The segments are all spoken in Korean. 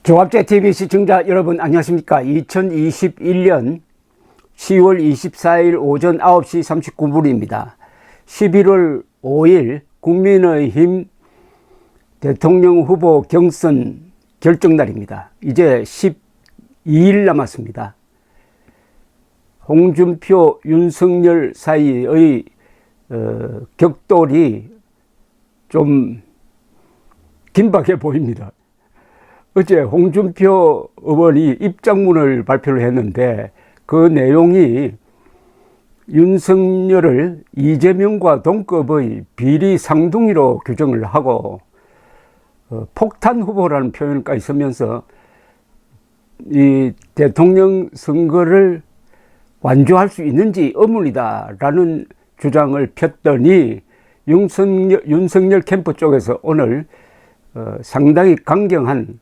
조갑제TV 시청자 여러분 안녕하십니까. 2021년 10월 24일 오전 9시 39분입니다. 11월 5일 국민의힘 대통령 후보 경선 결정날입니다. 이제 12일 남았습니다. 홍준표, 윤석열 사이의 격돌이 좀 긴박해 보입니다. 어제 홍준표 의원이 입장문을 발표를 했는데 그 내용이 윤석열을 이재명과 동급의 비리 상둥이로 규정을 하고 폭탄 후보라는 표현까지 쓰면서 이 대통령 선거를 완주할 수 있는지 의문이다라는 주장을 폈더니 윤석열 캠프 쪽에서 오늘 상당히 강경한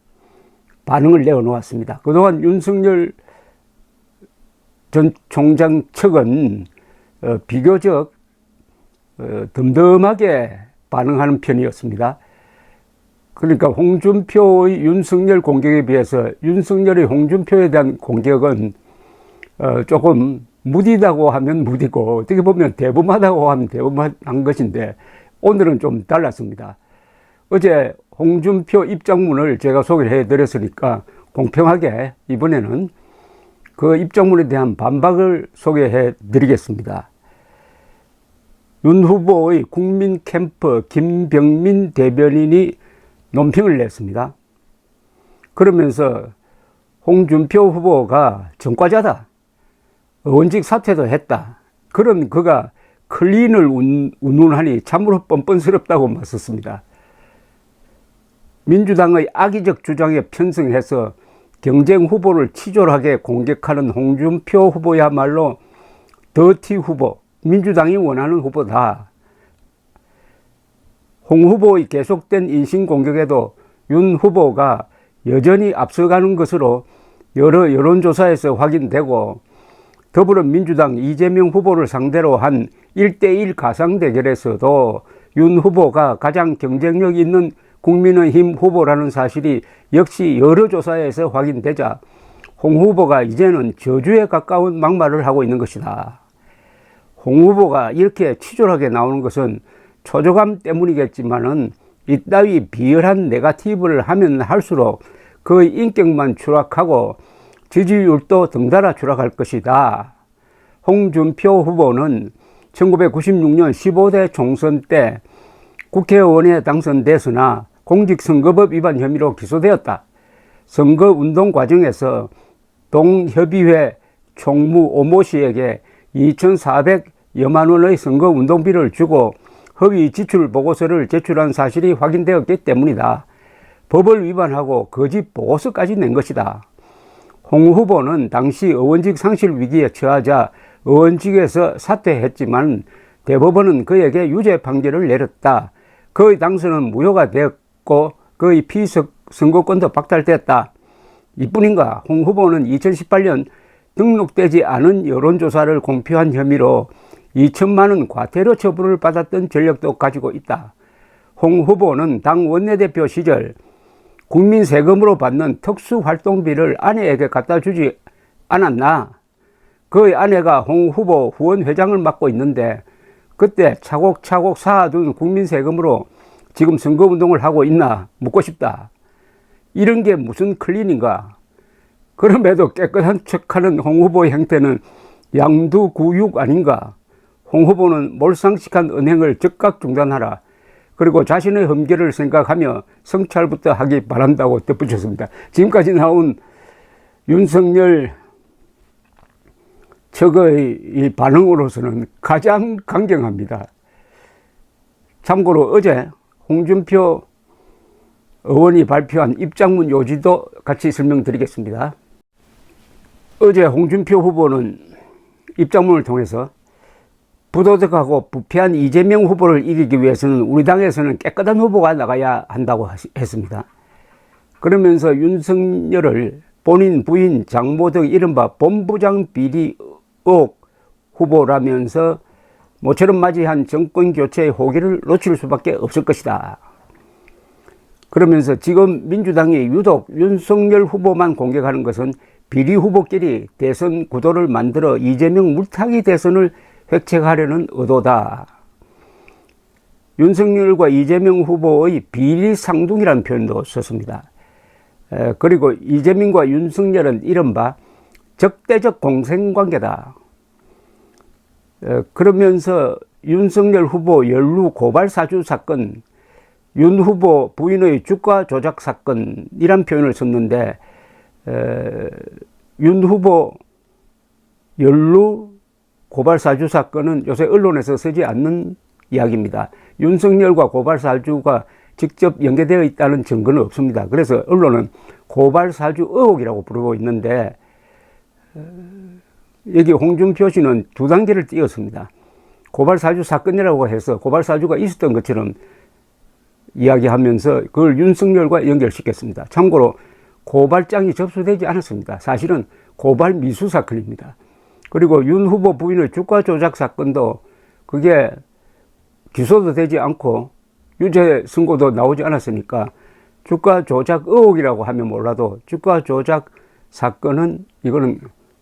반응을 내어놓았습니다. 그동안 윤석열 전 총장 측은 비교적 덤덤하게 반응하는 편이었습니다. 그러니까 홍준표의 윤석열 공격에 비해서 윤석열의 홍준표에 대한 공격은 조금 무디다고 하면 무디고 어떻게 보면 대범하다고 하면 대범한 것인데 오늘은 좀 달랐습니다. 어제 홍준표 입장문을 제가 소개를 해드렸으니까 공평하게 이번에는 그 입장문에 대한 반박을 소개해 드리겠습니다. 윤 후보의 국민 캠프 김병민 대변인이 논평을 냈습니다. 그러면서 홍준표 후보가 전과자다, 의원직 사퇴도 했다, 그런 그가 클린을 운운하니 참으로 뻔뻔스럽다고 맞섰습니다. 민주당의 악의적 주장에 편승해서 경쟁 후보를 치졸하게 공격하는 홍준표 후보야말로 더티 후보, 민주당이 원하는 후보다. 홍 후보의 계속된 인신공격에도 윤 후보가 여전히 앞서가는 것으로 여러 여론조사에서 확인되고, 더불어민주당 이재명 후보를 상대로 한 1대1 가상대결에서도 윤 후보가 가장 경쟁력 있는 국민의힘 후보라는 사실이 역시 여러 조사에서 확인되자 홍 후보가 이제는 저주에 가까운 막말을 하고 있는 것이다. 홍 후보가 이렇게 치졸하게 나오는 것은 초조감 때문이겠지만은 이따위 비열한 네거티브를 하면 할수록 그의 인격만 추락하고 지지율도 덩달아 추락할 것이다. 홍준표 후보는 1996년 15대 총선 때 국회의원에 당선됐으나 공직선거법 위반 혐의로 기소되었다. 선거운동 과정에서 동협의회 총무 오모 씨에게 2,400여만 원의 선거운동비를 주고 허위 지출 보고서를 제출한 사실이 확인되었기 때문이다. 법을 위반하고 거짓 보고서까지 낸 것이다. 홍 후보는 당시 의원직 상실 위기에 처하자 의원직에서 사퇴했지만 대법원은 그에게 유죄 판결을 내렸다. 그의 당선은 무효가 되었고 그의 피선거권도 박탈됐다. 이뿐인가, 홍 후보는 2018년 등록되지 않은 여론조사를 공표한 혐의로 2천만 원 과태료 처분을 받았던 전력도 가지고 있다. 홍 후보는 당 원내대표 시절 국민 세금으로 받는 특수활동비를 아내에게 갖다 주지 않았나? 그의 아내가 홍 후보 후원회장을 맡고 있는데 그때 차곡차곡 쌓아둔 국민 세금으로 지금 선거운동을 하고 있나 묻고 싶다. 이런 게 무슨 클린인가? 그럼에도 깨끗한 척하는 홍 후보의 행태는 양두구육 아닌가? 홍 후보는 몰상식한 은행을 즉각 중단하라. 그리고 자신의 흠결을 생각하며 성찰부터 하기 바란다고 덧붙였습니다. 지금까지 나온 윤석열 측의 이 반응으로서는 가장 강경합니다. 참고로 어제 홍준표 의원이 발표한 입장문 요지도 같이 설명드리겠습니다. 어제 홍준표 후보는 입장문을 통해서 부도덕하고 부패한 이재명 후보를 이기기 위해서는 우리 당에서는 깨끗한 후보가 나가야 한다고 했습니다. 그러면서 윤석열을 본인 부인 장모 등 이른바 본부장 비리 의혹 후보라면서 모처럼 맞이한 정권 교체의 호기를 놓칠 수밖에 없을 것이다. 그러면서 지금 민주당이 유독 윤석열 후보만 공격하는 것은 비리 후보끼리 대선 구도를 만들어 이재명 물타기 대선을 획책하려는 의도다. 윤석열과 이재명 후보의 비리 상둥이라는 표현도 썼습니다. 그리고 이재명과 윤석열은 이른바 적대적 공생관계다. 그러면서 윤석열 후보 연루 고발 사주 사건, 윤 후보 부인의 주가 조작 사건이란 표현을 썼는데, 윤 후보 연루 고발 사주 사건은 요새 언론에서 쓰지 않는 이야기입니다. 윤석열과 고발 사주가 직접 연계되어 있다는 증거는 없습니다. 그래서 언론은 고발 사주 의혹이라고 부르고 있는데, 여기 홍준표 씨는 두 단계를 띄었습니다. 고발 사주 사건이라고 해서 고발 사주가 있었던 것처럼 이야기하면서 그걸 윤석열과 연결시켰습니다. 참고로 고발장이 접수되지 않았습니다. 사실은 고발 미수 사건입니다. 그리고 윤 후보 부인의 주가 조작 사건도 그게 기소도 되지 않고 유죄 선고도 나오지 않았으니까 주가 조작 의혹이라고 하면 몰라도 주가 조작 사건은 이거는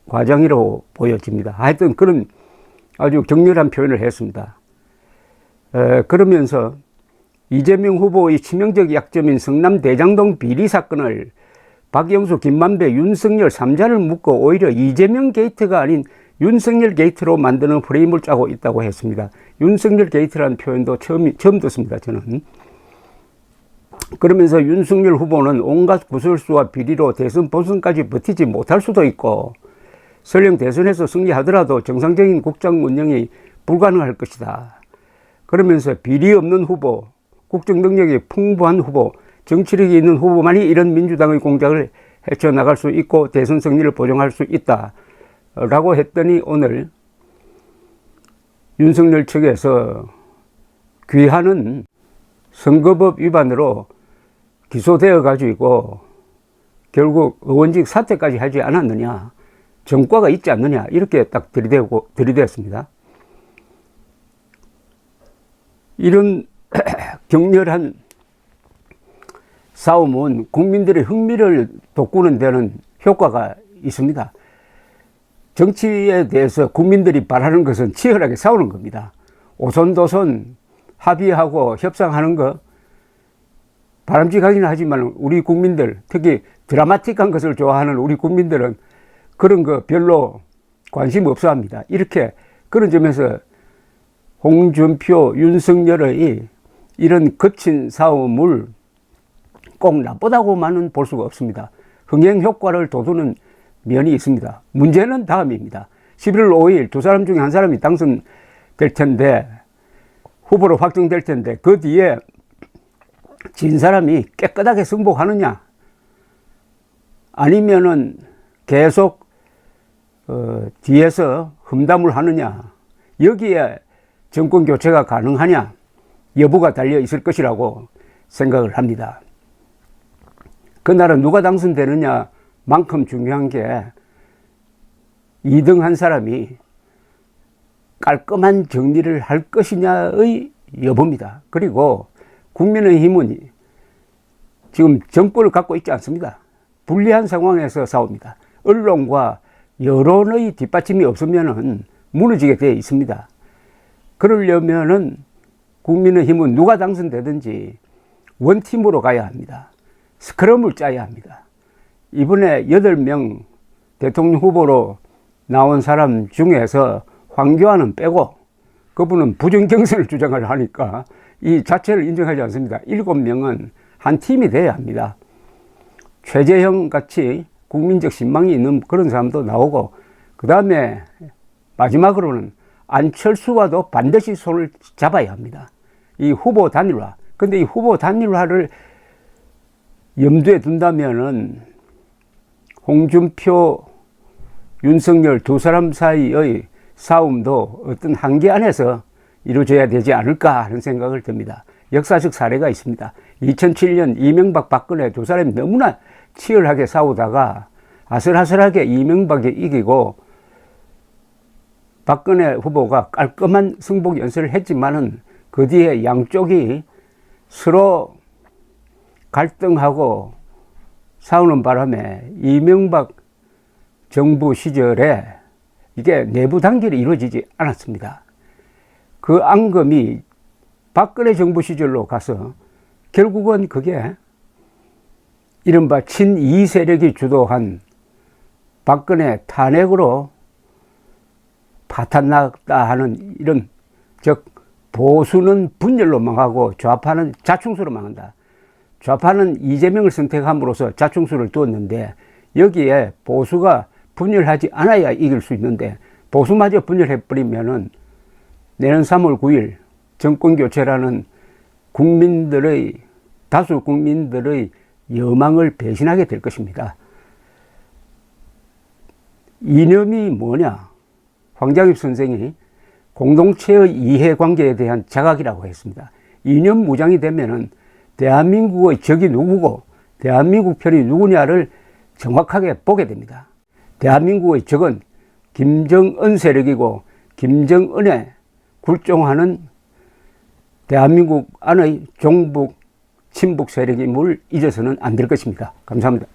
과장이라고 보여집니다. 하여튼 그런 아주 격렬한 표현을 했습니다. 그러면서 이재명 후보의 치명적 약점인 성남 대장동 비리 사건을 박영수, 김만배, 윤석열 3자를 묶어 오히려 이재명 게이트가 아닌 윤석열 게이트로 만드는 프레임을 짜고 있다고 했습니다. 윤석열 게이트라는 표현도 처음 듣습니다, 저는. 그러면서 윤석열 후보는 온갖 구설수와 비리로 대선 본선까지 버티지 못할 수도 있고 설령 대선에서 승리하더라도 정상적인 국정 운영이 불가능할 것이다. 그러면서 비리 없는 후보, 국정 능력이 풍부한 후보, 정치력이 있는 후보만이 이런 민주당의 공작을 헤쳐나갈 수 있고 대선 승리를 보장할 수 있다. 라고 했더니 오늘 윤석열 측에서 귀하는 선거법 위반으로 기소되어 가지고 결국 의원직 사퇴까지 하지 않았느냐, 전과가 있지 않느냐, 이렇게 딱 들이대었습니다. 이런 격렬한 싸움은 국민들의 흥미를 돋구는 데는 효과가 있습니다. 정치에 대해서 국민들이 바라는 것은 치열하게 싸우는 겁니다. 오손도손 합의하고 협상하는 거 바람직하긴 하지만 우리 국민들, 특히 드라마틱한 것을 좋아하는 우리 국민들은 그런 거 별로 관심 없어 합니다. 이렇게 그런 점에서 홍준표, 윤석열의 이런 거친 싸움을 꼭 나쁘다고만은 볼 수가 없습니다. 흥행 효과를 돋우는 면이 있습니다. 문제는 다음입니다. 11월 5일 두 사람 중에 한 사람이 당선될 텐데, 후보로 확정될 텐데, 그 뒤에 진 사람이 깨끗하게 승복하느냐, 아니면은 계속 뒤에서 험담을 하느냐, 여기에 정권 교체가 가능하냐 여부가 달려 있을 것이라고 생각을 합니다. 그날은 누가 당선되느냐만큼 중요한 게 2등 한 사람이 깔끔한 정리를 할 것이냐의 여부입니다. 그리고 국민의힘은 지금 정권을 갖고 있지 않습니다. 불리한 상황에서 싸웁니다. 언론과 여론의 뒷받침이 없으면 무너지게 되어 있습니다. 그러려면은 국민의힘은 누가 당선되든지 원팀으로 가야 합니다. 스크럼을 짜야 합니다. 이번에 8명 대통령 후보로 나온 사람 중에서 황교안은 빼고, 그분은 부정경선을 주장을 하니까 이 자체를 인정하지 않습니다. 7명은 한 팀이 돼야 합니다. 최재형 같이 국민적 신망이 있는 그런 사람도 나오고, 그 다음에 마지막으로는 안철수와도 반드시 손을 잡아야 합니다. 이 후보 단일화. 근데 이 후보 단일화를 염두에 둔다면은 홍준표, 윤석열 두 사람 사이의 싸움도 어떤 한계 안에서 이루어져야 되지 않을까 하는 생각을 듭니다. 역사적 사례가 있습니다. 2007년 이명박, 박근혜 두 사람이 너무나 치열하게 싸우다가 아슬아슬하게 이명박이 이기고 박근혜 후보가 깔끔한 승복 연설을 했지만은 그 뒤에 양쪽이 서로 갈등하고 싸우는 바람에 이명박 정부 시절에 이게 내부 단결이 이루어지지 않았습니다. 그 앙금이 박근혜 정부 시절로 가서 결국은 그게 이른바 친이 세력이 주도한 박근혜 탄핵으로 파탄났다 하는 이런, 즉 보수는 분열로 망하고 좌파는 자충수로 망한다. 좌파는 이재명을 선택함으로써 자충수를 두었는데 여기에 보수가 분열하지 않아야 이길 수 있는데 보수마저 분열해버리면은 내년 3월 9일 정권교체라는 국민들의, 다수 국민들의 여망을 배신하게 될 것입니다. 이념이 뭐냐? 황장엽 선생이 공동체의 이해관계에 대한 자각이라고 했습니다. 이념 무장이 되면은 대한민국의 적이 누구고 대한민국 편이 누구냐를 정확하게 보게 됩니다. 대한민국의 적은 김정은 세력이고 김정은에 굴종하는 대한민국 안의 종북, 친북 세력임을 잊어서는 안 될 것입니다. 감사합니다.